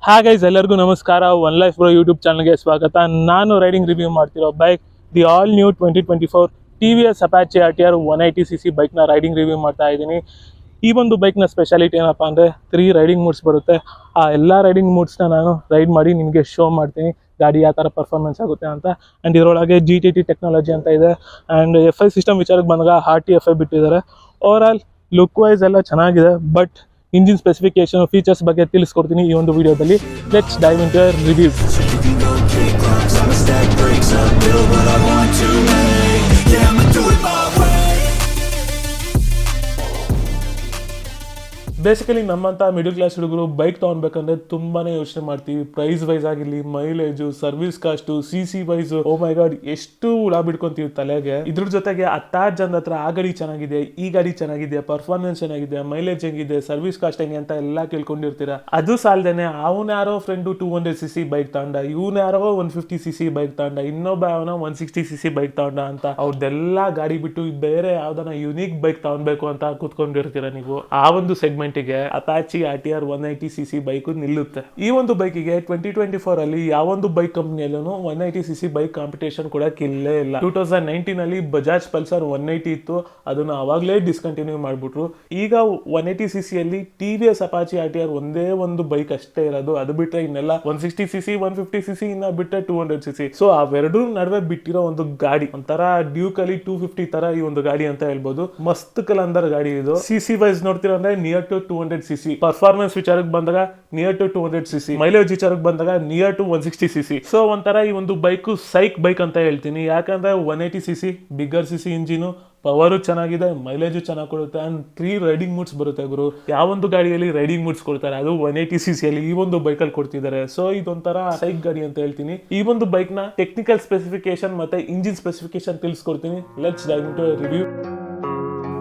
Hi guys, ಎಲ್ಲರಿಗೂ ನಮಸ್ಕಾರ. One life bro YouTube ಚಾನಲ್ಗೆ ಸ್ವಾಗತ. ನಾನು ರೈಡಿಂಗ್ ರಿವ್ಯೂ ಮಾಡ್ತಿರೋ bike the all new 2024 TVS Apache RTR 180cc ಬೈಕ್ನ ರೈಡಿಂಗ್ ರಿವ್ಯೂ ಮಾಡ್ತಾ ಇದ್ದೀನಿ. ಈ ಒಂದು ಬೈಕ್ನ ಸ್ಪೆಷಾಲಿಟಿ ಏನಪ್ಪ ಅಂದರೆ 3 ರೈಡಿಂಗ್ ಮೂಡ್ಸ್ ಬರುತ್ತೆ. ಆ ಎಲ್ಲ ರೈಡಿಂಗ್ ಮೂಡ್ಸ್ನ ನಾನು ರೈಡ್ ಮಾಡಿ ನಿಮಗೆ ಶೋ ಮಾಡ್ತೀನಿ, ಗಾಡಿ ಯಾವ ಥರ ಪರ್ಫಾರ್ಮೆನ್ಸ್ ಆಗುತ್ತೆ ಅಂತ. ಆ್ಯಂಡ್ ಇದರೊಳಗೆ GTT ಟೆಕ್ನಾಲಜಿ ಅಂತ ಇದೆ. ಆ್ಯಂಡ್ FI ಸಿಸ್ಟಮ್ ವಿಚಾರಕ್ಕೆ ಬಂದಾಗ RT FI ಬಿಟ್ಟಿದ್ದಾರೆ. ಓವರ್ ಆಲ್ ಲುಕ್ ವೈಸ್ ಎಲ್ಲ ಚೆನ್ನಾಗಿದೆ, ಬಟ್ ಇಂಜಿನ್ ಸ್ಪೆಸಿಫಿಕೇಶನ್ ಫೀಚರ್ಸ್ ಬಗ್ಗೆ ತಿಳಿಸ್ಕೊಡ್ತೀನಿ ಈ ಒಂದು ವಿಡಿಯೋದಲ್ಲಿ. Let's dive into review. Basically ನಮ್ಮಂಥ ಮಿಡಲ್ ಕ್ಲಾಸ್ ಹುಡುಗರು ಬೈಕ್ ತೊಗೊಳ್ಬೇಕಂದ್ರೆ ತುಂಬಾನೇ ಯೋಚನೆ ಮಾಡ್ತೀವಿ. ಪ್ರೈಸ್ ವೈಸ್ ಆಗಿರಲಿ, mileage, service cost, CC wise, oh my God ಎಷ್ಟು ಹುಳ ಬಿಡ್ಕೊಂತೀವಿ ತಲೆಗೆ. ಇದ್ರ ಜೊತೆಗೆ 10 ಜನದ ಹತ್ರ ಆ ಗಾಡಿ ಚೆನ್ನಾಗಿದೆ, ಈ ಗಾಡಿ ಚೆನ್ನಾಗಿದೆ, ಪರ್ಫಾರ್ಮೆನ್ಸ್ ಚೆನ್ನಾಗಿದೆ, ಮೈಲೇಜ್ ಹೆಂಗಿದೆ, ಸರ್ವಿಸ್ ಕಾಸ್ಟ್ ಹೆಂಗೆ ಅಂತ ಎಲ್ಲ ಕೇಳ್ಕೊಂಡಿರ್ತೀರಾ. ಅದು ಸಾಲದೇನೆ ಅವನ ಯಾರೋ ಫ್ರೆಂಡು 200cc ಬೈಕ್ ತಗೊಂಡ, ಇವನು ಯಾರೋ 150cc ಬೈಕ್ ತಗೊಂಡ, ಇನ್ನೊಬ್ಬ ಅವನ 160cc ಬೈಕ್ ತಗೊಂಡ ಅಂತ ಅವ್ರದ್ದೆಲ್ಲ ಗಾಡಿ ಬಿಟ್ಟು ಬೇರೆ ಯಾವ್ದಾನ ಯುನೀಕ್ ಬೈಕ್ ತಗೊಳ್ಬೇಕು ಅಂತ ಕೂತ್ಕೊಂಡಿರ್ತೀರಾ ನೀವು. ಆ ಒಂದು segment Apache RTR 180cc bike ನಿಲ್ಲುತ್ತೆ. ಈ ಒಂದು ಬೈಕಿಗೆ 2024 ಅಲ್ಲಿ ಯಾವೊಂದು ಬೈಕ್ ಕಂಪ್ನಿಯಲ್ಲೂ 180cc ಬೈಕ್ ಕಾಂಪಿಟೇಷನ್ ಕೊಡಕ್ಕೆ ಇಲ್ಲೇ ಇಲ್ಲ. 2019 ಅಲ್ಲಿ ಬಜಾಜ್ ಪಲ್ಸರ್ 180 ಇತ್ತು, ಅದನ್ನ ಅವಾಗಲೇ ಡಿಸ್ಕಂಟಿನ್ಯೂ ಮಾಡ್ಬಿಟ್ರು. ಈಗ 180cc ಅಲ್ಲಿ TVS Apache RTR ಒಂದೇ ಒಂದು ಬೈಕ್ ಅಷ್ಟೇ ಇರೋದು. ಅದು ಬಿಟ್ರೆ ಇನ್ನೆಲ್ಲ 160cc 150cc ಇನ್ನ ಬಿಟ್ರೆ 200cc. ಸೊ ಅವೆರಡೂ ನಡುವೆ ಬಿಟ್ಟಿರೋ ಒಂದು ಗಾಡಿ, ಒಂಥರ ಡ್ಯೂಕ್ ಅಲ್ಲಿ 250 ತರ ಈ ಒಂದು ಗಾಡಿ ಅಂತ ಹೇಳ್ಬೋದು. ಮಸ್ತ್ ಕಲಂದರ್ ಗಾಡಿ ಇದು. CC ವೈಸ್ ನೋಡ್ತೀರ ಅಂದ್ರೆ ನಿಯರ್ ಟು 200cc. ಪರ್ಫಾರ್ಮೆನ್ಸ್ ವಿಚಾರಕ್ಕೆ ಬಂದಾಗ ನಿಯರ್ ಟು 200cc. ಮೈಲೇಜ್ ವಿಚಾರಕ್ಕೆ ಬಂದಾಗ ನಿಯರ್ ಟು 160cc. ಸೊ ಒಂಥರ ಈ ಒಂದು ಬೈಕ್ ಸೈಕ್ ಬೈಕ್ ಅಂತ ಹೇಳ್ತೀನಿ. ಯಾಕಂದ್ರೆ 180cc bigger CC engine, power ಚೆನ್ನಾಗಿದೆ, ಮೈಲೇಜು ಚೆನ್ನಾಗಿ ಕೊಡುತ್ತೆ. ಅಂಡ್ 3 ರೈಡಿಂಗ್ ಮೂಡ್ಸ್ ಬರುತ್ತೆ ಗುರು. ಯಾವೊಂದು ಗಾಡಿಯಲ್ಲಿ ರೈಡಿಂಗ್ ಮೂಡ್ಸ್ ಕೊಡ್ತಾರೆ, ಅದು 180cc ಅಲ್ಲಿ ಈ ಒಂದು ಬೈಕಲ್ಲಿ ಕೊಡ್ತಿದ್ದಾರೆ. ಸೊ ಇದೊಂಥರ ಸೈಕ್ ಗಾಡಿ ಅಂತ ಹೇಳ್ತೀನಿ. ಈ ಒಂದು ಬೈಕ್ ನ ಟೆಕ್ನಿಕಲ್ ಸ್ಪೆಸಿಫಿಕೇಶನ್ ಮತ್ತೆ ಇಂಜಿನ್ ಸ್ಪೆಸಿಫಿಕೇಶನ್ ತಿಳಿಸ್ಕೊಡ್ತೀನಿ. Let's dive into review.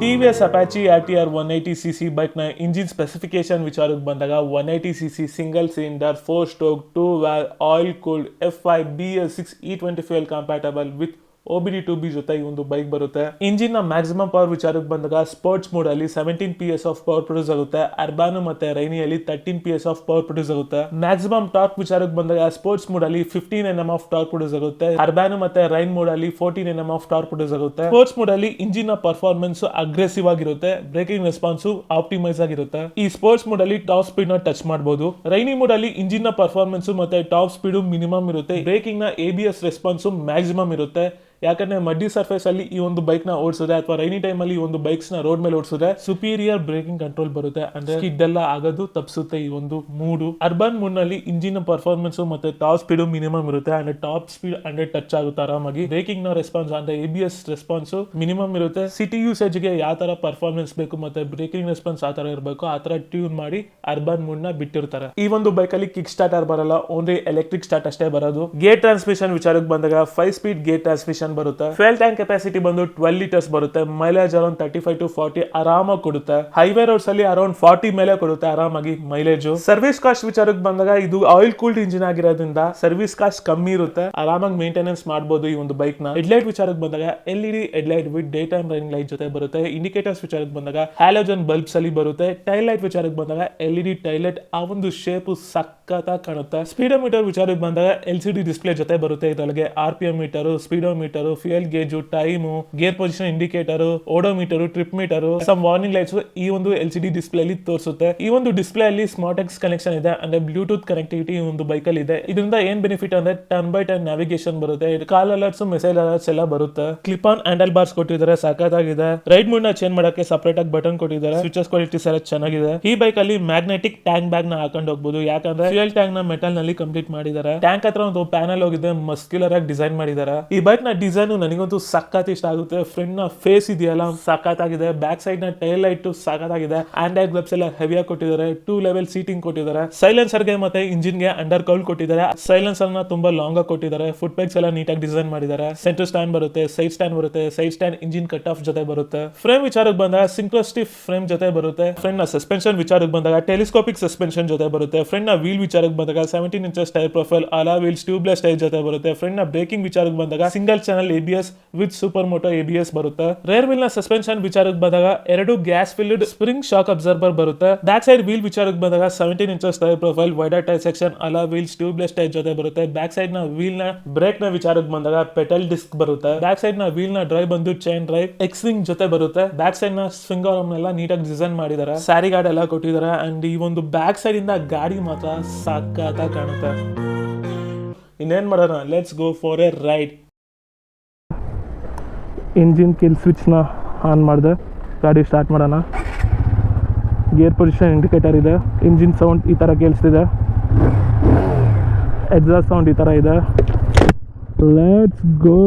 TVS Apache RTR 180cc ಬೈಕ್ನ ಇಂಜಿನ್ ಸ್ಪೆಸಿಫಿಕೇಶನ್ ವಿಚಾರಕ್ಕೆ ಬಂದಾಗ 180cc single cylinder 4 stroke 2 valve oil cooled F5 BS6 E20 fuel compatible with OBD2B ಜೊತೆ ಈ ಒಂದು ಬೈಕ್ ಬರುತ್ತೆ. ಇಂಜಿನ್ ನ ಮ್ಯಾಕ್ಸಿಮಮ್ ಪವರ್ ವಿಚಾರಕ್ಕೆ ಬಂದಾಗ ಸ್ಪೋರ್ಟ್ಸ್ ಮೋಡ್ ಅಲ್ಲಿ 17 PS ಆಫ್ ಪವರ್ ಪ್ರೊಡ್ಯೂಸ್ ಆಗುತ್ತೆ. ಅರ್ಬಾನು ಮತ್ತೆ ರೈನಿಯಲ್ಲಿ 13 PS ಆಫ್ ಪವರ್ ಪ್ರೊಡ್ಯೂಸ್ ಆಗುತ್ತೆ. ಮ್ಯಾಕ್ಸಿಮಮ್ ಟಾರ್ಕ್ ವಿಚಾರಕ್ಕೆ ಬಂದಾಗ ಸ್ಪೋರ್ಟ್ಸ್ ಮೋಡ್ ಅಲ್ಲಿ 15 Nm ಆಫ್ ಟಾರ್ಕ್ ಪ್ರೊಡ್ಯೂಸ್ ಆಗುತ್ತೆ. ಅರ್ಬಾನು ಮತ್ತೆ ರೈನ್ ಮೋಡ್ ಅಲ್ಲಿ 14 Nm ಆಫ್ ಟಾರ್ಕ್ ಪ್ರೊಡ್ಯೂಸ್ ಆಗುತ್ತೆ. ಸ್ಪೋರ್ಟ್ಸ್ ಮೋಡ್ ಅಲ್ಲಿ ಇಂಜಿನ್ ನ ಪರ್ಫಾರ್ಮೆನ್ಸ್ ಅಗ್ರೆಸಿವ್ ಆಗಿರುತ್ತೆ, ಬ್ರೇಕಿಂಗ್ ರೆಸ್ಪಾನ್ಸ್ ಆಪ್ಟಿಮೈಸ್ ಆಗಿರುತ್ತೆ. ಈ ಸ್ಪೋರ್ಟ್ಸ್ ಮೋಡ್ ಅಲ್ಲಿ ಟಾಪ್ ಸ್ಪೀಡ್ ನ ಟಚ್ ಮಾಡಬಹುದು. ರೈನಿ ಮೋಡ್ ಅಲ್ಲಿ ಇಂಜಿನ್ ನ ಪರ್ಫಾರ್ಮೆನ್ಸ್ ಮತ್ತೆ ಟಾಪ್ ಸ್ಪೀಡ್ ಮಿನಿಮಮ್ ಇರುತ್ತೆ. ಬ್ರೇಕಿಂಗ್ ನ ABS ರೆಸ್ಪಾನ್ಸ್ ಮ್ಯಾಕ್ಸಿಮಮ್ ಇರುತ್ತೆ. ಯಾಕಂದ್ರೆ ಮಡ್ಡಿ ಸರ್ಫೇಸ್ ಅಲ್ಲಿ ಈ ಒಂದು ಬೈಕ್ ನ ಓಡಿಸಿದ್ರೆ ಅಥವಾ ರೈನಿ ಟೈಮ್ ಅಲ್ಲಿ ಈ ಒಂದು ಬೈಕ್ಸ್ ನ ರೋಡ್ ಮೇಲೆ ಓಡಿಸಿದ್ರೆ ಸುಪೀರಿಯರ್ ಬ್ರೇಕಿಂಗ್ ಕಂಟ್ರೋಲ್ ಬರುತ್ತೆ. ಅಂದ್ರೆ ಸ್ಕಿಡ್ ಎಲ್ಲ ಆಗೋದು ತಪ್ಪಿಸುತ್ತೆ ಈ ಒಂದು ಮೂಡು. ಅರ್ಬನ್ ಮೂಡ್ ನಲ್ಲಿ ಇಂಜಿನ್ ಪರ್ಫಾರ್ಮೆನ್ಸ್ ಮತ್ತೆ ಟಾಪ್ ಸ್ಪೀಡ್ ಮಿನಿಮಮ್ ಇರುತ್ತೆ. ಅಂದ್ರೆ ಟಾಪ್ ಸ್ಪೀಡ್ 100 ಟಚ್ ಆಗುತ್ತೆ ಆರಾಮಾಗಿ. ಬ್ರೇಕಿಂಗ್ ನ ರೆಸ್ಪಾನ್ಸ್ ಅಂದ್ರೆ ABS ರೆಸ್ಪಾನ್ಸ್ ಮಿನಿಮಮ್ ಇರುತ್ತೆ. ಸಿಟಿ ಯೂಸೇಜ್ ಗೆ ಯಾವ ತರ ಪರ್ಫಾರ್ಮೆನ್ಸ್ ಬೇಕು ಮತ್ತೆ ಬ್ರೇಕಿಂಗ್ ರೆಸ್ಪಾನ್ಸ್ ಆ ತರ ಇರಬೇಕು ಆ ತರ ಟ್ಯೂನ್ ಮಾಡಿ ಅರ್ಬನ್ ಮೂಡ್ ನ ಬಿಟ್ಟಿರ್ತಾರೆ. ಈ ಒಂದು ಬೈಕ್ ಅಲ್ಲಿ ಕಿಕ್ ಸ್ಟಾರ್ಟರ್ ಬರಲ್ಲ, ಓನ್ಲಿ ಎಲೆಕ್ಟ್ರಿಕ್ ಸ್ಟಾರ್ಟ್ ಅಷ್ಟೇ ಬರೋದು. ಗೇರ್ ಟ್ರಾನ್ಸ್ಮಿಷನ್ ವಿಚಾರಕ್ಕೆ ಬಂದಾಗ 5 ಸ್ಪೀಡ್ ಗೇರ್ ಟ್ರಾನ್ಸ್ಮಿಷನ್ ಬರುತ್ತೆ. ಫ್ಯೂಯಲ್ ಟ್ಯಾಂಕ್ ಕೆಪಾಸಿಟಿ ಬಂದು 12 ಲೀಟರ್ಸ್ ಬರುತ್ತೆ. ಮೈಲೇಜ್ ಅರೌಂಡ್ 35 to 40 ಆರಾಮಾಗಿ ಕೊಡುತ್ತೆ. ಹೈವೇ ರೋಡ್ಸ್ ಅಲ್ಲಿ ಅರೌಂಡ್ 40 ಮೇಲೆ ಕೊಡುತ್ತೆ ಆರಾಮಾಗಿ ಮೈಲೇಜ್. ಸರ್ವಿಸ್ ಕಾಸ್ಟ್ ವಿಚಾರಕ್ಕೆ ಬಂದಾಗ ಇದು ಆಯಿಲ್ ಕೂಲ್ಡ್ ಇಂಜಿನ್ ಆಗಿರೋದ್ರಿಂದ ಸರ್ವಿಸ್ ಕಾಸ್ಟ್ ಕಮ್ಮಿ ಇರುತ್ತೆ, ಆರಾಮಾಗಿ ಮೇಂಟೆನೆನ್ಸ್ ಮಾಡಬಹುದು ಈ ಒಂದು ಬೈಕ್ ನ. ಹೆಡ್ಲೈಟ್ ವಿಚಾರಕ್ಕೆ ಬಂದಾಗ LED headlight with day time running light ಜೊತೆ ಬರುತ್ತೆ. ಇಂಡಿಕೇಟರ್ಸ್ ವಿಚಾರಕ್ಕೆ ಬಂದಾಗ ಹ್ಯಾಲೋಜನ್ ಬಲ್ಬ್ಸ್ ಅಲ್ಲಿ ಬರುತ್ತೆ. ಟೈಲ್ ಲೈಟ್ ವಿಚಾರಕ್ಕೆ ಬಂದಾಗ LED ಟೈಲ್ ಲೈಟ್ ಆ ಒಂದು ಶೇಪ್ ಸಕ್ಕತ್ತಾಗಿ ಕಾಣುತ್ತೆ. ಸ್ಪೀಡೋಮೀಟರ್ ವಿಚಾರಕ್ಕೆ ಬಂದಾಗ LCD ಡಿಸ್ಪ್ಲೇ ಜೊತೆ ಬರುತ್ತೆ. ಇದರೊಳಗೆ RPM meter, speedometer, fuel gauge, time, gear position indicator, odometer, trip meter, some warning lights ಈ ಒಂದು LCD ಡಿಸ್ಪ್ಲೇ ಅಲ್ಲಿ ತೋರಿಸುತ್ತೆ. ಈ ಒಂದು ಡಿಸ್ಪ್ಲೇ ಅಲ್ಲಿ ಸ್ಮಾರ್ಟ್ ಎಕ್ಸ್ ಕನೆಕ್ಷನ್ ಇದೆ, ಅಂದ್ರೆ ಬ್ಲೂಟೂತ್ ಕನೆಕ್ಟಿವಿಟಿ ಈ ಒಂದು ಬೈಕ್ ಅಲ್ಲಿ ಇದೆ. ಇದರಿಂದ ಏನ್ ಬೆನಿಫಿಟ್ ಅಂದ್ರೆ ಟರ್ನ್ ಬೈ ಟರ್ನ್ ನ್ಯಾವಿಗೇಷನ್ ಬರುತ್ತೆ, ಕಾಲ್ ಅಲರ್ಟ್ಸ್, ಮೆಸೇಜ್ ಅಲರ್ಟ್ಸ್ ಎಲ್ಲ ಬರುತ್ತೆ. ಕ್ಲಿಪ್ ಆನ್ ಹ್ಯಾಂಡಲ್ ಬಾರ್ಸ್ ಕೊಟ್ಟಿದ್ದಾರೆ, ಸಖತ್ತಾಗಿದೆ. ರೈಡ್ ಮೂಡ್ ನ ಚೇಂಜ್ ಮಾಡಕ್ಕೆ ಸಪರೇಟ್ ಆಗಿ ಬಟನ್ ಕೊಟ್ಟಿದ್ದಾರೆ. ಸ್ವಿಚಸ್ ಕ್ವಾಲಿಟೀಸ್ ಎಲ್ಲ ಚೆನ್ನಾಗಿದೆ. ಈ ಬೈಕ್ ಅಲ್ಲಿ ಮ್ಯಾಗ್ನೆಟಿಕ್ ಟ್ಯಾಂಕ್ ಬ್ಯಾಗ್ ನ ಹಾಕೊಂಡು ಹೋಗಬಹುದು, ಯಾಕಂದ್ರೆ ಫ್ಯೂಯಲ್ ಟ್ಯಾಂಕ್ ನ ಮೆಟಲ್ ನಲ್ಲಿ ಕಂಪ್ಲೀಟ್ ಮಾಡಿದ್ದಾರೆ. ಟ್ಯಾಂಕ್ ಹತ್ರ ಒಂದು ಪ್ಯಾನಲ್ ಹೋಗಿದೆ, ಮಸ್ಕ್ಯುಲರ್ ಆಗಿ ಡಿಸೈನ್ ಮಾಡಿದ್ದಾರೆ. ಈ ಬೈಕ್ ನ ಡಿಸೈನ್ ನನಗಂತೂ ಸಖತ್ ಇಷ್ಟ ಆಗುತ್ತೆ. ಫ್ರಂಟ್ ನ ಫೇಸ್ ಇದೆಯಲ್ಲ ಸಖತ್ತಾಗಿದೆ. ಬ್ಯಾಕ್ ಸೈಡ್ ನ ಟೈಲ್ ಲೈಟ್ ಸಖತ್ತಾಗಿದೆ. ಆಂಡ್ರಾಯ್ಡ್ ಗ್ಲಬ್ಸ್ ಎಲ್ಲ ಹೆವಿಯಾಗಿ ಕೊಟ್ಟಿದ್ದಾರೆ. 2 ಲೆವೆಲ್ ಸೀಟಿಂಗ್ ಕೊಟ್ಟಿದ್ದಾರೆ. ಸೈಲೆನ್ಸರ್ ಗೆ ಮತ್ತೆ ಇಂಜಿನ್ ಗೆ ಅಂಡರ್ ಕೌಲ್ ಕೊಟ್ಟಿದ್ದಾರೆ. ಸೈಲೆನ್ಸರ್ ನ ತುಂಬಾ ಲಾಂಗ್ ಆಗಿ ಕೊಟ್ಟಿದ್ದಾರೆ. ಫುಟ್ ಪೈಕ್ಸ್ ಎಲ್ಲ ನೀಟಾಗಿ ಡಿಸೈನ್ ಮಾಡಿದ್ದಾರೆ. ಸೆಂಟರ್ ಸ್ಟ್ಯಾಂಡ್ ಬರುತ್ತೆ, ಸೈಡ್ ಸ್ಟ್ಯಾಂಡ್ ಬರುತ್ತೆ. Side stand engine cut off ಜೊತೆ ಬರುತ್ತೆ. ಫ್ರೇಮ್ ವಿಚಾರಕ್ಕೆ ಬಂದಾಗ ಸಿಂಕ್ರೋಸ್ಟಿಫ್ ಫ್ರೇಮ್ ಜೊತೆ ಬರುತ್ತೆ. ಫ್ರಂಟ್ ನ ಸಸ್ಪೆನ್ಷನ್ ವಿಚಾರಕ್ಕೆ ಬಂದಾಗ ಟೆಲಿಸ್ಕೋಪಿಕ್ ಸಸ್ಪೆನ್ಷನ್ ಜೊತೆ ಬರುತ್ತೆ. ಫ್ರಂಟ್ ನ ವೀಲ್ ವಿಚಾರಕ್ಕೆ ಬಂದಾಗ 17 inches tyre profile alloy wheels tubeless tyre ಜೊತೆ ಬರುತ್ತೆ. ಫ್ರಂಟ್ ನ ಬ್ರೇಕಿಂಗ್ ವಿಚಾರಕ್ಕೆ ಬಂದಾಗ single channel channel ABS with super moto ABS ಬರುತ್ತೆ. ರೇರ್ ವೀಲ್ ನ ಸಸ್ಪೆನ್ಷನ್ ವಿಚಾರಕ್ಕೆ ಬಂದಾಗ 2 gas filled spring shock absorber ಬರುತ್ತೆ. ಬ್ಯಾಕ್ ಸೈಡ್ ವೀಲ್ ವಿಚಾರಕ್ಕೆ ಬಂದಾಗ 17 inches tyre profile, wider tyre section, alloy wheels, tubeless tyre ಜೊತೆ ಬರುತ್ತೆ. ಬ್ಯಾಕ್ ಸೈಡ್ ನ ವೀಲ್ ನ ಬ್ರೇಕ್ ನ ವಿಚಾರಕ್ಕೆ ಬಂದಾಗ ಪೆಟಲ್ ಡಿಸ್ಕ್ ಬರುತ್ತೆ. ಬ್ಯಾಕ್ ಸೈಡ್ ನ ವೀಲ್ ನ ಡ್ರೈವ್ ಬಂದು ಚೈನ್ ಡ್ರೈವ್ ಎಕ್ಸ್ ವಿಂಗ್ ಜೊತೆ ಬರುತ್ತೆ. ಬ್ಯಾಕ್ ಸೈಡ್ ನ ಸ್ವಿಂಗ್ ಆರ್ಮ್ ಎಲ್ಲ ನೀಟಾಗಿ ಡಿಸೈನ್ ಮಾಡಿದ್ದಾರೆ, ಸ್ಯಾರಿ ಗಾರ್ಡ್ ಎಲ್ಲ ಕೊಟ್ಟಿದ್ದಾರೆ. ಅಂಡ್ ಈ ಒಂದು ಬ್ಯಾಕ್ ಸೈಡ್ ಇಂದ ಗಾಡಿ ಮಾತ್ರ ಸಖತ್ತಾಗಿ ಕಾಣುತ್ತೆ. ಇನ್ನೇನ್ ಮಾಡೋಣ, let's go for a ride. Engine kill ಸ್ವಿಚ್ನ ಆನ್ ಮಾಡಿದೆ, ಗಾಡಿ ಸ್ಟಾರ್ಟ್ ಮಾಡೋಣ. ಗೇರ್ ಪೊಸಿಷನ್ ಇಂಡಿಕೇಟರ್ ಇದೆ, ಇಂಜಿನ್ ಸೌಂಡ್ ಈ ಥರ ಕೇಳಿಸ್ತಿದೆ, ಎಕ್ಸಾಸ್ಟ್ ಸೌಂಡ್ ಈ ಥರ ಇದೆ. Let's go.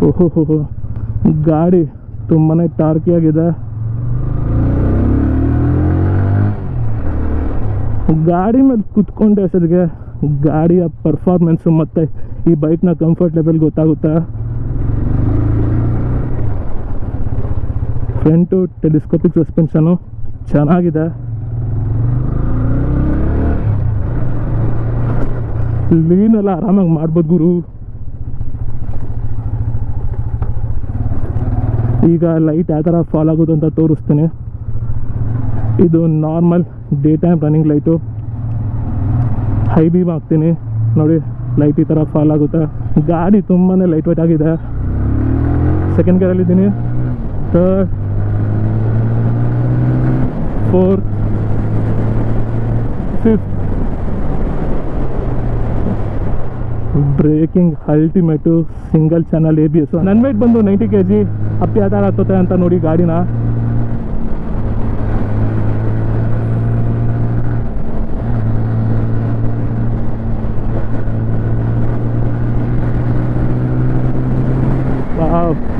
ಓಹೋ, ಗಾಡಿ ತುಂಬಾ ಟಾರ್ಕಿಯಾಗಿದೆ. ಗಾಡಿ ಮೇಲೆ ಕುತ್ಕೊಂಡೆ ಅಷ್ಟೊತ್ತಿಗೆ ಗಾಡಿಯ ಪರ್ಫಾರ್ಮೆನ್ಸು ಮತ್ತು ಈ ಬೈಕ್ನ ಕಂಫರ್ಟ್ ಲೆವೆಲ್ ಗೊತ್ತಾಗುತ್ತೆ. ಫ್ರಂಟು ಟೆಲಿಸ್ಕೋಪಿಕ್ ಸಸ್ಪೆನ್ಷನು ಚೆನ್ನಾಗಿದೆ. ಲೀನೆಲ್ಲ ಆರಾಮಾಗಿ ಮಾಡ್ಬೋದು ಗುರು. ಈಗ ಲೈಟ್ ಯಾವ ಥರ ಫಾಲ್ ಆಗೋದು ಅಂತ ತೋರಿಸ್ತೀನಿ. ಇದು normal day time running light. High beam ಹಾಕ್ತೀನಿ ನೋಡಿ, ಲೈಟ್ ಈ ಥರ ಫಾಲ್ ಆಗುತ್ತೆ. ಗಾಡಿ ತುಂಬಾ ಲೈಟ್ ವೇಟ್ ಆಗಿದೆ. ಸೆಕೆಂಡ್ ಗೇರಲ್ಲಿದ್ದೀನಿ, third, fourth, fifth. Braking ultimate, single channel ABS. ನನ್ನ ವೇಟ್ ಬಂದು 90 kg. ಅಪ್ಪಿ ಯಾವ ಥರ ಹತ್ತುತ್ತೆ ಅಂತ ನೋಡಿ ಗಾಡಿನ.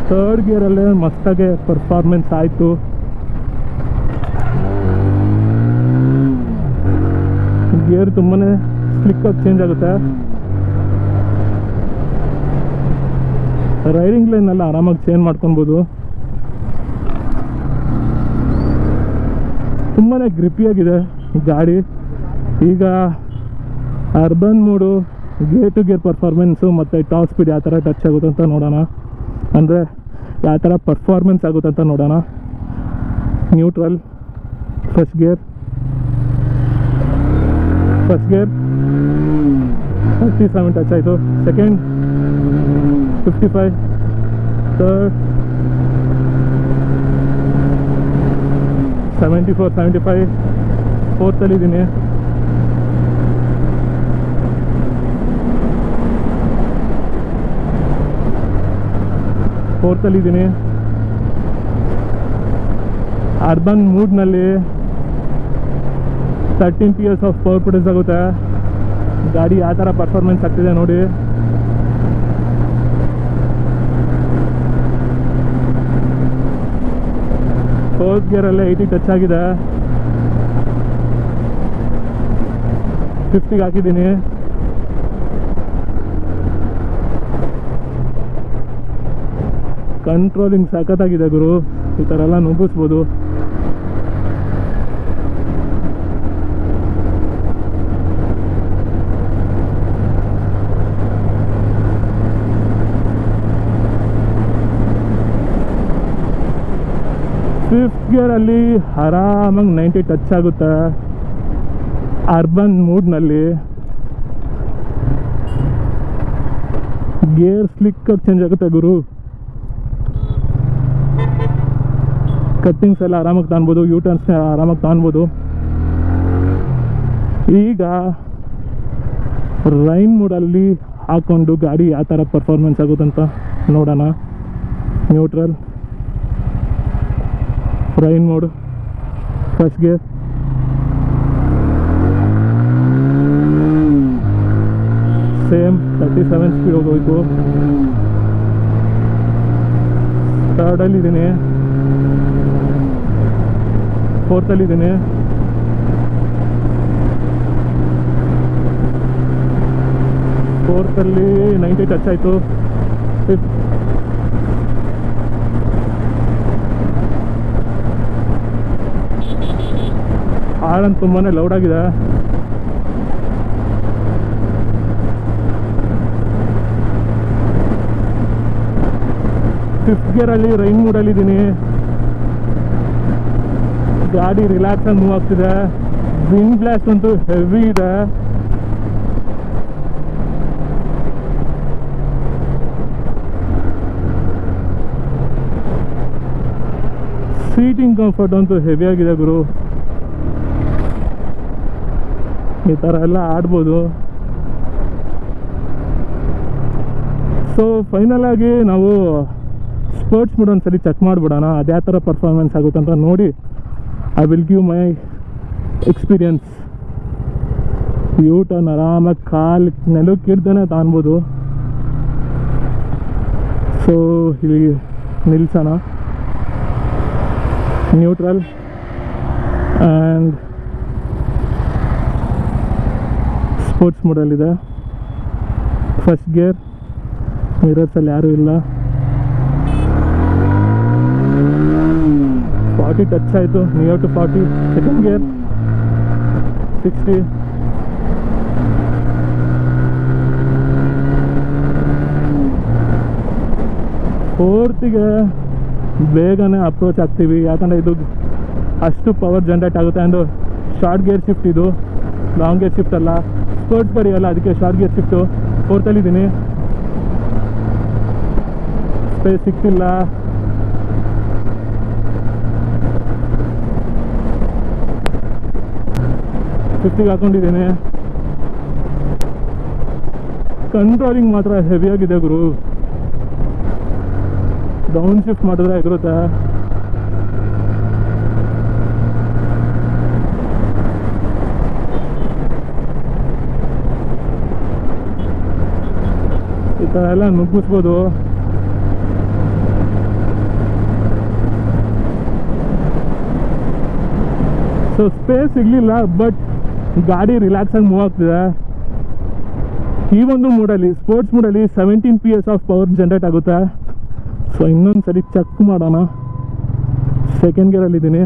ಥರ್ಡ್ ಗೇರಲ್ಲೇ ಮಸ್ತಾಗೆ ಪರ್ಫಾರ್ಮೆನ್ಸ್ ಆಯಿತು. ಗೇರ್ ತುಂಬಾ ಸ್ಲಿಕ್ಕಾಗಿ ಚೇಂಜ್ ಆಗುತ್ತೆ. ರೈಡಿಂಗ್ ಲೈನೆಲ್ಲ ಆರಾಮಾಗಿ ಚೇಂಜ್ ಮಾಡ್ಕೊಬೋದು. ತುಂಬಾ ಗ್ರಿಪ್ಪಿಯಾಗಿದೆ ಗಾಡಿ. ಈಗ urban mode, gear to gear performance ಮತ್ತು ಟಾಪ್ ಸ್ಪೀಡ್ ಯಾವ ಥರ ಟಚ್ ಆಗುತ್ತೆ ಅಂತ ನೋಡೋಣ. ಅಂದರೆ ಯಾವ ಥರ ಪರ್ಫಾರ್ಮೆನ್ಸ್ ಆಗುತ್ತೆ ಅಂತ ನೋಡೋಣ. ನ್ಯೂಟ್ರಲ್, ಫಸ್ಟ್ ಗೇರ್ 57 ಟಚ್ ಆಯಿತು. ಸೆಕೆಂಡ್ 55, ಥರ್ಡ್ 74, 75, ಫೋರ್ತಲ್ಲಿದ್ದೀನಿ. ಅರ್ಬನ್ ಮೂಡ್ನಲ್ಲಿ 13 PS ಆಫ್ ಪವರ್ ಪ್ರೊಡ್ಯೂಸ್ ಆಗುತ್ತೆ. ಗಾಡಿ ಯಾವ ಥರ ಪರ್ಫಾರ್ಮೆನ್ಸ್ ಆಗ್ತಿದೆ ನೋಡಿ. ಫೋರ್ತ್ ಗೇರಲ್ಲೇ 80 ಟಚ್ ಆಗಿದೆ. 50ಗೆ ಹಾಕಿದ್ದೀನಿ. ಕಂಟ್ರೋಲಿಂಗ್ ಸಖತ್ತಾಗಿದೆ ಗುರು. ಈ ಥರ ಎಲ್ಲ ನುಗ್ಗಿಸ್ಬೋದು. ಫಿಫ್ತ್ ಗೇರಲ್ಲಿ ಆರಾಮಾಗಿ 90 ಟಚ್ ಆಗುತ್ತೆ ಅರ್ಬನ್ ಮೂಡ್ನಲ್ಲಿ. ಗೇರ್ ಸ್ಲಿಕ್ಕಾಗಿ ಚೇಂಜ್ ಆಗುತ್ತೆ ಗುರು. ಕಟ್ಟಿಂಗ್ಸ್ ಎಲ್ಲ ಆರಾಮಾಗಿ ತಾನ್ಬೋದು, ಯೂಟರ್ನ್ಸ್ ಆರಾಮಾಗಿ ತಾನ್ಬೋದು. ಈಗ ರೈನ್ ಮೂಡಲ್ಲಿ ಹಾಕ್ಕೊಂಡು ಗಾಡಿ ಯಾವ ಥರ ಪರ್ಫಾರ್ಮೆನ್ಸ್ ಆಗುತ್ತಂತ ನೋಡೋಣ. Neutral, rain mode, first gear, same 37 speed ಹೋಗೋಯ್ತು. ಥರ್ಡಲ್ಲಿದ್ದೀನಿ, ಫೋರ್ತಲ್ಲಿದ್ದೀನಿ. ಫೋರ್ತಲ್ಲಿ 90 ಟಚ್ ಆಯಿತು. ಫಿಫ್ತ್, ಹಾಡನ್ ತುಂಬಾ ಲೌಡ್ ಆಗಿದೆ. ಫಿಫ್ತ್ ಗೇರಲ್ಲಿ ರೈನ್ ಮೂಡಲ್ಲಿದ್ದೀನಿ. ಗಾಡಿ ರಿಲ್ಯಾಕ್ಸ್ ಆಗಿ ಮೂವ್ ಆಗ್ತಿದೆ. ವಿಂಡ್ ಬ್ಲಾಸ್ಟ್ ಅಂತೂ ಹೆವಿ ಇದೆ. ಸೀಟಿಂಗ್ ಕಂಫರ್ಟ್ ಅಂತೂ ಹೆವಿ ಆಗಿದೆ ಗುರು. ಈ ಥರ ಎಲ್ಲ ಆಡ್ಬೋದು. ಸೊ ಫೈನಲ್ ಆಗಿ ನಾವು ಸ್ಪೋರ್ಟ್ಸ್ ಮೋಡ್ ಒಂದ್ಸರಿ ಚೆಕ್ ಮಾಡಿಬಿಡೋಣ, ಅದು ಯಾವ ಥರ ಪರ್ಫಾರ್ಮೆನ್ಸ್ ಆಗುತ್ತೆ ಅಂತ ನೋಡಿ I will give my experience. U turn ಆರಾಮಾಗಿ ಕಾಲು ನೆಲಕ್ಕೆ ಹಿಡ್ದೇ ತಾನ್ಬೋದು. ಸೊ ಇಲ್ಲಿ ನಿಲ್ಸೋಣ. ನ್ಯೂಟ್ರಲ್ ಆ್ಯಂಡ್ ಸ್ಪೋರ್ಟ್ಸ್ ಮೋಡಲ್ಲಿದೆ. ಫಸ್ಟ್ ಗೇರ್, ಮಿರರ್ಸಲ್ಲಿ ಯಾರೂ ಇಲ್ಲ. 40 ಟಚ್ ಆಯಿತು, ನಿಯರ್ ಟು 40. Second gear 60. ಫೋರ್ತಿಗೆ ಬೇಗನೆ ಅಪ್ರೋಚ್ ಆಗ್ತೀವಿ, ಯಾಕಂದರೆ ಇದು ಅಷ್ಟು ಪವರ್ ಜನ್ರೇಟ್ ಆಗುತ್ತೆ. ಆ್ಯಂಡ್ ಶಾರ್ಟ್ ಗೇರ್ ಶಿಫ್ಟ್, ಇದು ಲಾಂಗ್ ಗೇರ್ ಶಿಫ್ಟ್ ಅಲ್ಲ, ಸ್ಪೋರ್ಟ್ಸ್ ಗಾಡಿ ಅಲ್ಲ, ಅದಕ್ಕೆ ಶಾರ್ಟ್ ಗೇರ್ ಶಿಫ್ಟು. ಫೋರ್ತಲ್ಲಿದ್ದೀನಿ. ಸ್ಪೇಸ್ ಸಿಗ್ತಿಲ್ಲ. ಫಿಫ್ಟಿಗೆ ಹಾಕೊಂಡಿದ್ದೀನಿ. ಕಂಟ್ರೋಲಿಂಗ್ ಮಾತ್ರ ಹೆವಿಯಾಗಿದೆ ಗುರು. ಡೌನ್ ಶಿಫ್ಟ್ ಮಾಡಿದ್ರೆ ಆಗಿರುತ್ತೆ. ಈ ಥರ ಎಲ್ಲ ನುಗ್ಗಿಸ್ಬೋದು. ಸೊ ಸ್ಪೇಸ್ ಸಿಗಲಿಲ್ಲ, ಬಟ್ ಗಾಡಿ ರಿಲ್ಯಾಕ್ಸ್ ಆಗಿ ಮೂವ್ ಆಗ್ತಿದೆ. ಈ ಒಂದು ಮೂಡಲ್ಲಿ, ಸ್ಪೋರ್ಟ್ಸ್ ಮೂಡಲ್ಲಿ 17 PS ಆಫ್ ಪವರ್ ಜನ್ರೇಟ್ ಆಗುತ್ತೆ. ಸೊ ಇನ್ನೊಂದು ಸರಿ ಚೆಕ್ ಮಾಡೋಣ. ಸೆಕೆಂಡ್ ಗೇರಲ್ಲಿದ್ದೀನಿ.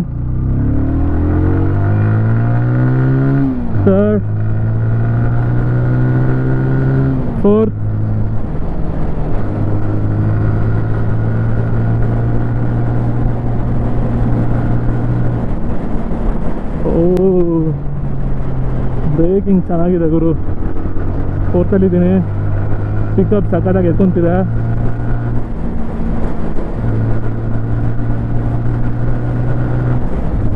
ಥರ್ಡ್, ಫೋರ್ತ್, ಬ್ರೇಕಿಂಗ್ ಚೆನ್ನಾಗಿದೆ ಗುರು. ಫೋರ್ತಲ್ಲಿದ್ದೀನಿ. ಪಿಕಪ್ ಸಕ್ಕತ್ತಾಗಿ ಎತ್ಕೊಂತಿದೆ.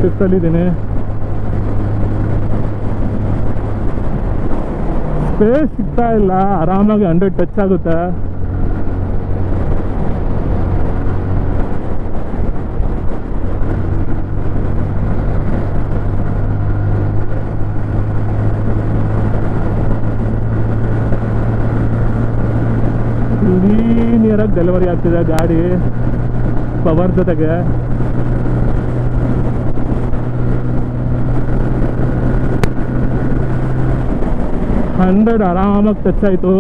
ಫಿಫ್ತಲ್ಲಿದ್ದೀನಿ. ಸ್ಪೇಸ್ ಸಿಗ್ತಾ ಇಲ್ಲ, ಆರಾಮಾಗಿ 100 ಟಚ್ ಆಗುತ್ತೆ. ಲೀನಿಯರಾಗಿ ಡೆಲಿವರಿ ಆಗ್ತಿದೆ ಗಾಡಿ ಪವರ್ ಜೊತೆಗೆ. ಹಂಡ್ರೆಡ್ ಆರಾಮಾಗಿ ಟಚ್ ಆಯಿತು.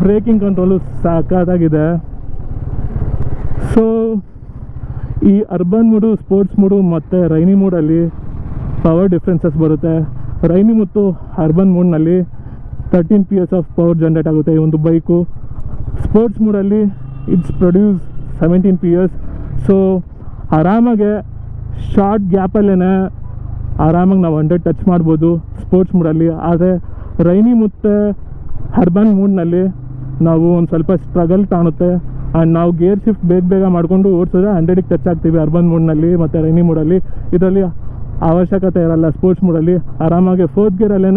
ಬ್ರೇಕಿಂಗ್ ಕಂಟ್ರೋಲು ಸಾಕಾಗಿದೆ. ಸೊ ಈ ಅರ್ಬನ್ ಮೂಡು, ಸ್ಪೋರ್ಟ್ಸ್ ಮೂಡು ಮತ್ತು ರೈನಿ ಮೂಡಲ್ಲಿ ಪವರ್ ಡಿಫ್ರೆನ್ಸಸ್ ಬರುತ್ತೆ. ರೈನಿ ಮತ್ತು ಅರ್ಬನ್ ಮೂಡ್ನಲ್ಲಿ 13 PS ಆಫ್ ಪವರ್ ಜನ್ರೇಟ್ ಆಗುತ್ತೆ ಈ ಒಂದು ಬೈಕು. ಸ್ಪೋರ್ಟ್ಸ್ ಮೂಡಲ್ಲಿ ಇಟ್ಸ್ ಪ್ರೊಡ್ಯೂಸ್ 17 PS. ಸೊ ಆರಾಮಾಗೆ ಶಾರ್ಟ್ ಗ್ಯಾಪಲ್ಲೇ ಆರಾಮಾಗಿ ನಾವು 100 ಟಚ್ ಮಾಡ್ಬೋದು ಸ್ಪೋರ್ಟ್ಸ್ ಮೂಡಲ್ಲಿ. ಆದರೆ ರೈನಿ ಮತ್ತು ಅರ್ಬನ್ ಮೂಡ್ನಲ್ಲಿ ನಾವು ಒಂದು ಸ್ವಲ್ಪ ಸ್ಟ್ರಗಲ್ ಕಾಣುತ್ತೆ. ಆ್ಯಂಡ್ ನಾವು ಗೇರ್ ಶಿಫ್ಟ್ ಬೇಗ ಮಾಡಿಕೊಂಡು ಓಡಿಸಿದ್ರೆ 100ಗೆ ಟಚ್ ಆಗ್ತೀವಿ ಅರ್ಬನ್ ಮೂಡ್ನಲ್ಲಿ ಮತ್ತು ರೈನಿ ಮೂಡಲ್ಲಿ. ಇದರಲ್ಲಿ ಅವಶ್ಯಕತೆ ಇರಲ್ಲ. ಸ್ಪೋರ್ಟ್ಸ್ ಮೂಡಲ್ಲಿ ಆರಾಮಾಗಿ ಫೋರ್ತ್ ಗೇರಲ್ಲೇ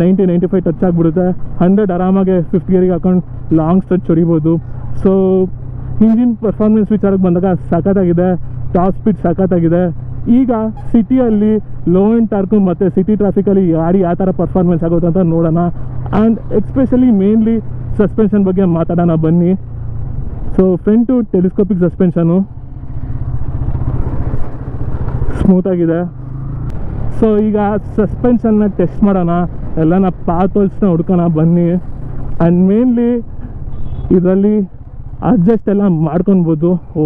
90-95 ಟಚ್ ಆಗಿಬಿಡುತ್ತೆ. 100 ಆರಾಮಾಗಿ ಫಿಫ್ತ್ ಗೇರಿಗೆ ಹಾಕೊಂಡು ಲಾಂಗ್ ಸ್ಟ್ರೆಚ್ ಹೊಡಿಬೋದು. ಸೊ ಇಂಜಿನ್ ಪರ್ಫಾರ್ಮೆನ್ಸ್ ವಿಚಾರಕ್ಕೆ ಬಂದಾಗ ಸಖತ್ತಾಗಿದೆ. ಟಾಪ್ ಸ್ಪೀಡ್ ಸಖತ್ತಾಗಿದೆ. ಈಗ ಸಿಟಿಯಲ್ಲಿ ಲೋ ಆ್ಯಂಡ್ ಟಾರ್ಕು ಮತ್ತು ಸಿಟಿ ಟ್ರಾಫಿಕಲ್ಲಿ ಗಾಡಿ ಯಾವ ಥರ ಪರ್ಫಾರ್ಮೆನ್ಸ್ ಆಗುತ್ತೆ ಅಂತ ನೋಡೋಣ. ಆ್ಯಂಡ್ ಎಕ್ಸ್ಪೆಷಲಿ ಮೇನ್ಲಿ ಸಸ್ಪೆನ್ಷನ್ ಬಗ್ಗೆ ಮಾತಾಡೋಣ ಬನ್ನಿ. ಸೊ ಫ್ರಂಟು ಟೆಲಿಸ್ಕೋಪಿಕ್ ಸಸ್ಪೆನ್ಷನು ಸ್ಮೂತಾಗಿದೆ. ಸೊ ಈಗ ಸಸ್ಪೆನ್ಷನ್ನ ಟೆಸ್ಟ್ ಮಾಡೋಣ, ಎಲ್ಲನ ಪಾತೋಲ್ಸ್ನ ಹುಡ್ಕೋಣ ಬನ್ನಿ. ಆ್ಯಂಡ್ ಮೇನ್ಲಿ ಇದರಲ್ಲಿ ಅಡ್ಜಸ್ಟ್ ಎಲ್ಲ ಮಾಡ್ಕೊಬೋದು. ಓ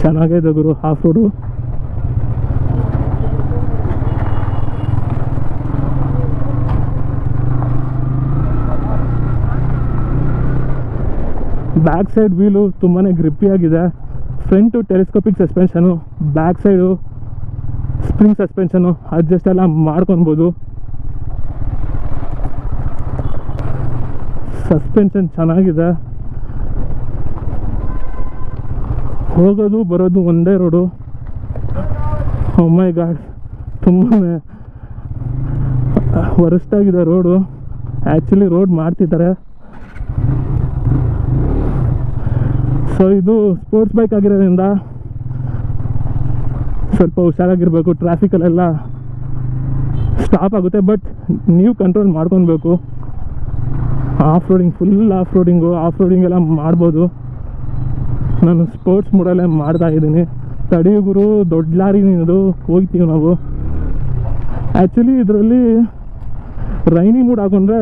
ಚೆನ್ನಾಗಿದೆ ಗುರು off road. Back side wheel ತುಂಬಾ ಗ್ರಿಪ್ಪಿಯಾಗಿದೆ. Front telescopic suspension, back side spring suspension adjust ಎಲ್ಲ ಮಾಡ್ಕೊಬೋದು. ಸಸ್ಪೆನ್ಷನ್ ಚೆನ್ನಾಗಿದೆ. ಹೋಗೋದು ಬರೋದು ಒಂದೇ ರೋಡು. ಓ ಮೈ ಗಾಡ್, ತುಂಬಾ ವರಸ್ಟಾಗಿದೆ ರೋಡು. ಆ್ಯಕ್ಚುಲಿ ರೋಡ್ ಮಾಡ್ತಿದ್ದಾರೆ. ಸೊ ಇದು ಸ್ಪೋರ್ಟ್ಸ್ ಬೈಕ್ ಆಗಿರೋದ್ರಿಂದ ಸ್ವಲ್ಪ ಹುಷಾರಾಗಿರಬೇಕು. ಟ್ರಾಫಿಕಲ್ಲೆಲ್ಲ ಸ್ಟಾಪ್ ಆಗುತ್ತೆ, ಬಟ್ ನೀವು ಕಂಟ್ರೋಲ್ ಮಾಡ್ಕೊಬೇಕು. Off roading, full off roading ಎಲ್ಲ ಮಾಡ್ಬೋದು. ನಾನು ಸ್ಪೋರ್ಟ್ಸ್ ಮೂಡಲ್ಲೇ ಮಾಡ್ತಾ ಇದ್ದೀನಿ. ತಡಿ ಗುರು, ದೊಡ್ಡ ಲಾರಿ ಇದು ಹೋಗ್ತೀವಿ ನಾವು. ಆ್ಯಕ್ಚುಲಿ ಇದರಲ್ಲಿ ರೈನಿ ಮೂಡ್ ಹಾಕೊಂಡ್ರೆ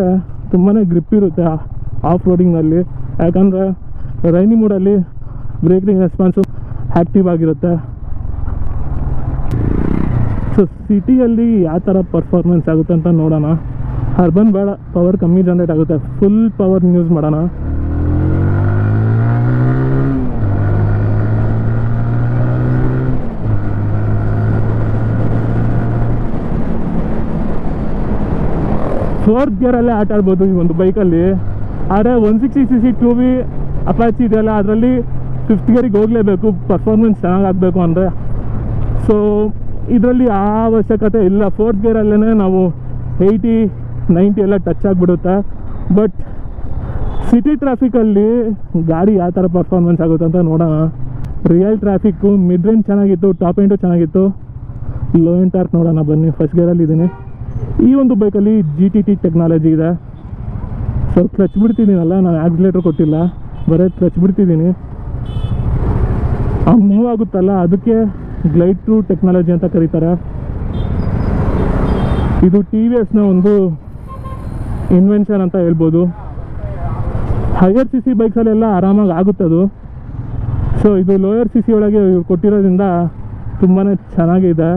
ತುಂಬಾ ಗ್ರಿಪ್ ಇರುತ್ತೆ ಆಫ್ ರೋಡಿಂಗ್ನಲ್ಲಿ. ಯಾಕಂದರೆ ರೈನಿ ಮೂಡಲ್ಲಿ ಬ್ರೇಕಿಂಗ್ ರೆಸ್ಪಾನ್ಸು ಆ್ಯಕ್ಟಿವ್ ಆಗಿರುತ್ತೆ. ಸೊ ಸಿಟಿಯಲ್ಲಿ ಯಾವ ಥರ ಪರ್ಫಾರ್ಮೆನ್ಸ್ ಆಗುತ್ತೆ ಅಂತ ನೋಡೋಣ. ಅರ್ಬನ್ ಬೇಡ, ಪವರ್ ಕಮ್ಮಿ ಜನ್ರೇಟ್ ಆಗುತ್ತೆ. ಫುಲ್ ಪವರ್ ಯೂಸ್ ಮಾಡೋಣ. ಫೋರ್ತ್ ಗೇರಲ್ಲೇ ಆಟ ಆಡ್ಬೋದು ಈ ಒಂದು ಬೈಕಲ್ಲಿ. ಆದರೆ 160cc 2V ಅಪಾಚಿ ಇದೆಯಲ್ಲ, ಅದರಲ್ಲಿ 5th ಗೇರಿಗೆ ಹೋಗಲೇಬೇಕು ಪರ್ಫಾರ್ಮೆನ್ಸ್ ಚೆನ್ನಾಗಿ ಆಗಬೇಕು ಅಂದರೆ. ಸೊ ಇದರಲ್ಲಿ ಆ ಅವಶ್ಯಕತೆ ಇಲ್ಲ. 4th ಗೇರಲ್ಲೇ ನಾವು 80-90 ಎಲ್ಲ ಟಚ್ ಆಗಿಬಿಡುತ್ತೆ. ಬಟ್ ಸಿಟಿ ಟ್ರಾಫಿಕಲ್ಲಿ ಗಾಡಿ ಯಾವ ಥರ ಪರ್ಫಾರ್ಮೆನ್ಸ್ ಆಗುತ್ತೆ ಅಂತ ನೋಡೋಣ. ರಿಯಲ್ ಟ್ರಾಫಿಕ್ಕು ಮಿಡ್ ರೇಂಜ್ ಚೆನ್ನಾಗಿತ್ತು, ಟಾಪ್ ಎಂಡು ಚೆನ್ನಾಗಿತ್ತು. ಲೋ ಎಂಡ್ ಟಾರ್ಕ್ ನೋಡೋಣ ಬನ್ನಿ. ಫಸ್ಟ್ ಗೇರಲ್ಲಿ ಇದ್ದೀನಿ. ಈ ಒಂದು ಬೈಕಲ್ಲಿ GTT ಟೆಕ್ನಾಲಜಿ ಇದೆ. ಸೊ ಕ್ಲಚ್ ಬಿಡ್ತಿದ್ದೀನಲ್ಲ, ನಾನು ಆಕ್ಸಿಲೇಟರ್ ಕೊಟ್ಟಿಲ್ಲ, ಬರೀ ಕ್ಲಚ್ ಬಿಡ್ತಿದ್ದೀನಿ. ಮೂವ್ ಆಗುತ್ತಲ್ಲ, ಅದಕ್ಕೆ ಗ್ಲೈಡ್ ಟು ಟೆಕ್ನಾಲಜಿ ಅಂತ ಕರೀತಾರೆ. ಇದು TVSನ ಒಂದು ಇನ್ವೆನ್ಷನ್ ಅಂತ ಹೇಳ್ಬೋದು. ಹೈಯರ್ CC ಬೈಕ್ಸಲ್ಲೆಲ್ಲ ಆರಾಮಾಗಿ ಆಗುತ್ತದು. ಸೊ ಇದು ಲೋಯರ್ CC ಒಳಗೆ ಇವ್ರು ಕೊಟ್ಟಿರೋದ್ರಿಂದ ತುಂಬಾ ಚೆನ್ನಾಗಿದೆ.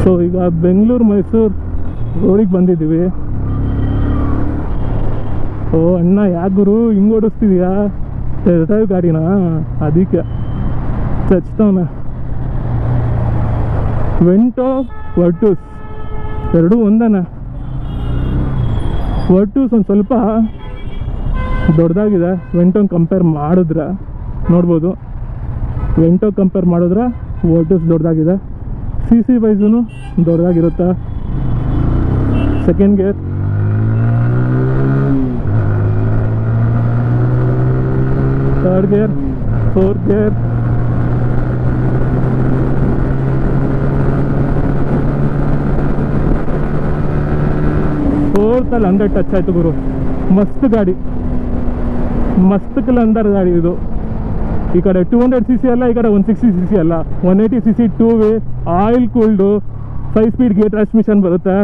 ಸೊ ಈಗ ಬೆಂಗಳೂರು ಮೈಸೂರು ರೋಡಿಗೆ ಬಂದಿದ್ದೀವಿ. ಓ ಅಣ್ಣ, ಯಾಕೆ ಗುರು ಹಿಂಗೆ ಓಡಿಸ್ತಿದ್ಯಾ? ಡ್ರೈವ್ ಗಾಡಿನ ಅದಕ್ಕೆ ಚಚ್ತವನ. ವೆಂಟೋ ವರ್ಟೂಸ್ ಎರಡೂ ಒಂದನ. ವರ್ಟೂಸ್ ಒಂದು ಸ್ವಲ್ಪ ದೊಡ್ಡದಾಗಿದೆ. ವೆಂಟೋನ್ ಕಂಪೇರ್ ಮಾಡಿದ್ರೆ ನೋಡ್ಬೋದು. ವೆಂಟೋ ಕಂಪೇರ್ ಮಾಡಿದ್ರೆ ವರ್ಟೂಸ್ ದೊಡ್ಡದಾಗಿದೆ. CC ವೈಸೂ ದೊಡ್ಡದಾಗಿರುತ್ತೆ. Second gear, third gear, fourth gear, ಫೋರ್ತಲ್ಲಿ 100 ಟಚ್ ಆಯಿತು ಗುರು. ಮಸ್ತ್ ಗಾಡಿ, ಮಸ್ತ್ ಅಂದರ್ ಗಾಡಿ ಇದು. ಈ ಕಡೆ 200cc ಅಲ್ಲ, ಈ ಕಡೆ 160cc ಅಲ್ಲ. 180cc 2V oil cooled 5 speed gear transmission ಬರುತ್ತೆ.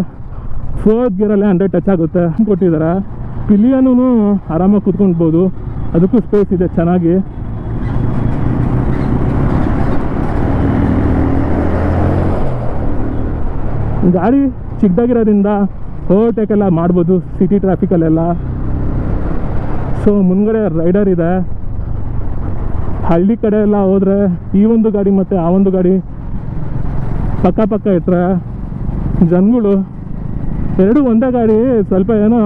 4th ಗೇರಲ್ಲೇ 100 ಟಚ್ ಆಗುತ್ತೆ ಕೊಟ್ಟಿದ್ದಾರೆ. ಪಿಲಿಯನೂ ಆರಾಮಾಗಿ ಕೂತ್ಕೊಳ್ಬೋದು, ಅದಕ್ಕೂ ಸ್ಪೇಸ್ ಇದೆ ಚೆನ್ನಾಗಿ. ಗಾಡಿ ಚಿಕ್ಕದಾಗಿರೋದ್ರಿಂದ ಓವರ್ಟೇಕ್ ಎಲ್ಲ ಮಾಡ್ಬೋದು ಸಿಟಿ ಟ್ರಾಫಿಕಲ್ಲೆಲ್ಲ. ಸೊ ಮುಂದ್ಗಡೆ ರೈಡರ್ ಇದೆ. ಹಳ್ಳಿ ಕಡೆ ಎಲ್ಲ ಹೋದರೆ ಈ ಒಂದು ಗಾಡಿ ಮತ್ತು ಆ ಒಂದು ಗಾಡಿ ಪಕ್ಕ ಇರ್ತಾರೆ ಜನಗಳು. ಎರಡು ಒಂದೇ ಗಾಡಿ, ಸ್ವಲ್ಪ ಏನೋ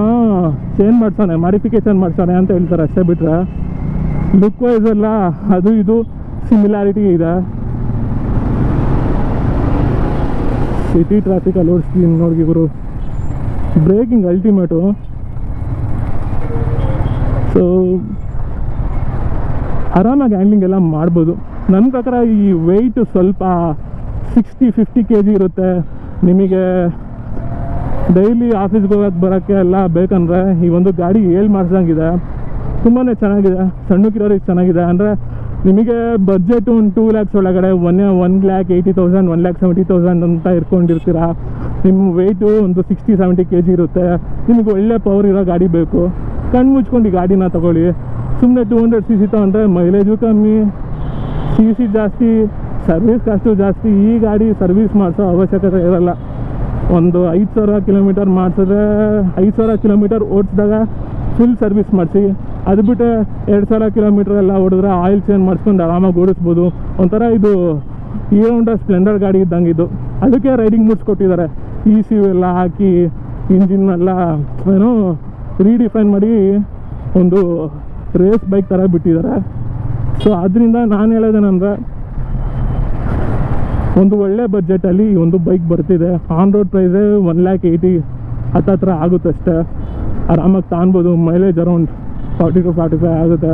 ಚೇಂಜ್ ಮಾಡ್ತಾನೆ, ಮಾಡಿಫಿಕೇಶನ್ ಮಾಡ್ತಾನೆ ಅಂತ ಹೇಳ್ತಾರೆ ಅಷ್ಟೇ. ಬಿಟ್ಟರೆ ಲುಕ್ ವೈಸ್ ಎಲ್ಲ ಅದು ಇದು ಸಿಮಿಲಾರಿಟಿ ಇದೆ. ಸಿಟಿ ಟ್ರಾಫಿಕಲ್ಲಿ ಓಡಿಸ್ತೀನಿ ನೋಡಿ ಇವರು. Breaking ultimate. ಸೊ ಆರಾಮಾಗಿ ಹ್ಯಾಂಡ್ಲಿಂಗ್ ಎಲ್ಲ ಮಾಡ್ಬೋದು. ನನ್ನ ಪ್ರಕಾರ ಈ ವೆಯ್ಟ್ ಸ್ವಲ್ಪ 60-50 kg ಇರುತ್ತೆ. ನಿಮಗೆ ಡೈಲಿ ಆಫೀಸ್ಗೆ ಹೋಗೋಕ್ಕೆ ಬರೋಕ್ಕೆ ಎಲ್ಲ ಬೇಕಂದರೆ ಈ ಒಂದು ಗಾಡಿ ಮಾಡ್ಸಂಗಿದೆ. ತುಂಬಾ ಚೆನ್ನಾಗಿದೆ, ಸಣ್ಣಕ್ಕಿರೋರಿಗೆ ಚೆನ್ನಾಗಿದೆ. ಅಂದರೆ ನಿಮಗೆ ಬಡ್ಜೆಟ್ ಒಂದು 2 lakhs ಒಳಗಡೆ 1,80,000 1,70,000 ಅಂತ ಇಟ್ಕೊಂಡಿರ್ತೀರ. ನಿಮ್ಮ ವೆಯ್ಟು ಒಂದು 60-70 kg ಇರುತ್ತೆ. ನಿಮಗೆ ಒಳ್ಳೆ ಪವರ್ ಇರೋ ಗಾಡಿ ಬೇಕು, ಕಣ್ಣು ಮುಚ್ಕೊಂಡು ಈ ಗಾಡಿನ ತೊಗೊಳ್ಳಿ. ಸುಮ್ಮನೆ 200cc ತೊಗೊಂಡ್ರೆ ಮೈಲೇಜು ಕಮ್ಮಿ, CC ಜಾಸ್ತಿ, ಸರ್ವಿಸ್ ಕಾಸ್ಟು ಜಾಸ್ತಿ. ಈ ಗಾಡಿ ಸರ್ವಿಸ್ ಮಾಡಿಸೋ ಅವಶ್ಯಕತೆ ಇರಲ್ಲ. ಒಂದು 5,000 ಕಿಲೋಮೀಟರ್ ಮಾಡಿಸಿದ್ರೆ 5,000 ಕಿಲೋಮೀಟರ್ ಓಡಿಸಿದಾಗ ಫುಲ್ ಸರ್ವಿಸ್ ಮಾಡಿಸಿ, ಅದು ಬಿಟ್ಟು 2,000 ಕಿಲೋಮೀಟರ್ ಎಲ್ಲ ಹೊಡೆದ್ರೆ ಆಯಿಲ್ ಚೇಂಜ್ ಮಾಡಿಸ್ಕೊಂಡು ಆರಾಮಾಗಿ ಓಡಿಸ್ಬೋದು. ಒಂಥರ ಇದು ಹೀರೋ ಹೋಂಡಾ ಸ್ಪ್ಲೆಂಡರ್ ಗಾಡಿ ಇದ್ದಂಗೆ ಇದು. ಅದಕ್ಕೆ ರೈಡಿಂಗ್ ಮೂಡ್ಸ್ ಕೊಟ್ಟಿದ್ದಾರೆ, ECU ಎಲ್ಲ ಹಾಕಿ ಇಂಜಿನ್ನೆಲ್ಲ ಏನೋ ರೀಡಿಫೈನ್ ಮಾಡಿ ಒಂದು ರೇಸ್ ಬೈಕ್ ಥರ ಬಿಟ್ಟಿದ್ದಾರೆ. ಸೊ ಅದರಿಂದ ನಾನು ಹೇಳೋದೇನೆಂದರೆ, ಒಂದು ಒಳ್ಳೆ ಬಜೆಟಲ್ಲಿ ಒಂದು ಬೈಕ್ ಬರ್ತಿದೆ. ಆನ್ ರೋಡ್ ಪ್ರೈಸೇ 1,80,000 ಹತ್ತತ್ರ ಆಗುತ್ತೆ ಅಷ್ಟೇ. ಆರಾಮಾಗಿ ತಾನ್ಬೋದು. ಮೈಲೇಜ್ ಅರೌಂಡ್ 40 to 45 ಆಗುತ್ತೆ.